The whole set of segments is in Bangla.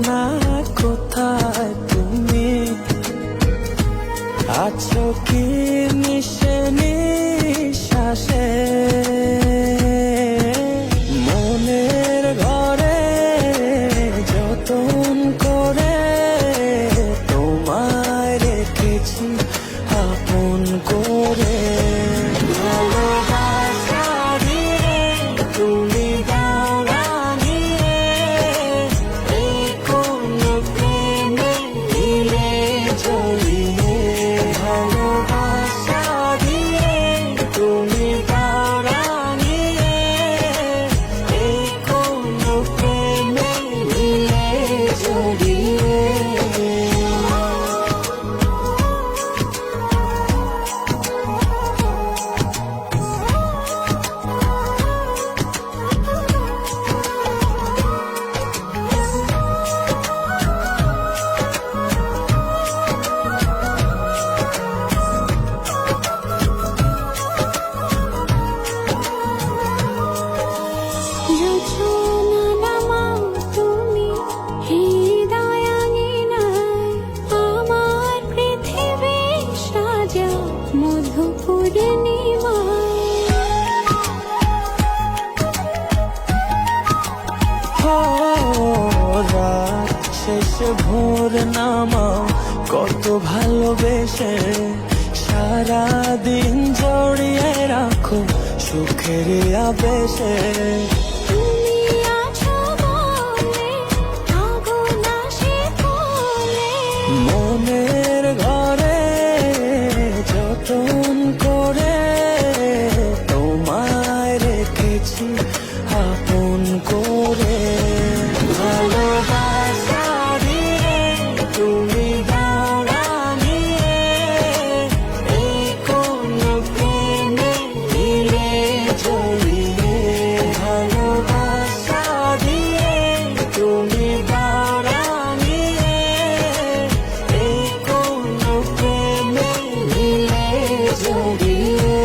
না কোথায় তুমি আছো কি মিশে নিঃশ্বাসে, মনের ঘরে যতন করে তোমায় রেখেছি আপন করে। ভালোবাসা দিয়ে তুমি দাও রাঙিয়ে, এই কোন প্রেমে দিলে জড়িয়ে। ভালোবাসা দিয়ে তুমি দাও রাঙিয়ে, এই কোন প্রেমে দিলে জড়িয়ে। রাত শেষে ভোর নামাও কত ভালোবেসে, সারাদিন জড়িয়ে রাখো সুখের আবেশে। মনের ঘরে যতন করে তোমায় রেখেছি আপন করে। ভালোবাসা দিয়ে তুমি দাও রাঙিয়ে, এই কোন প্রেমে দিলে জড়িয়ে। ভালোবাসা দিয়ে তুমি দাও রাঙিয়ে, এই কোন প্রেমে দিলে জড়িয়ে।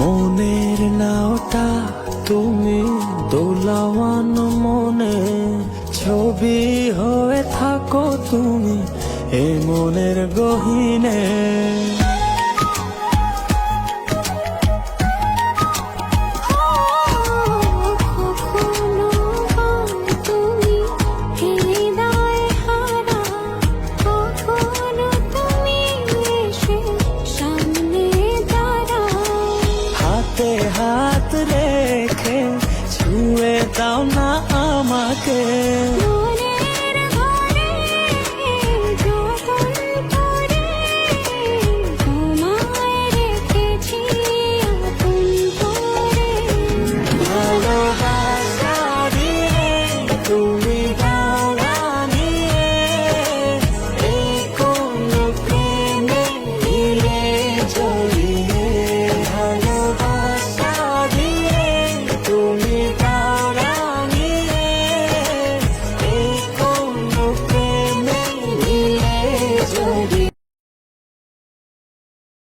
মনের নাওটা তুমি দোলাওয়ান মনে, ছবি হয়ে থাকো তুমি এ মনের গহীনে।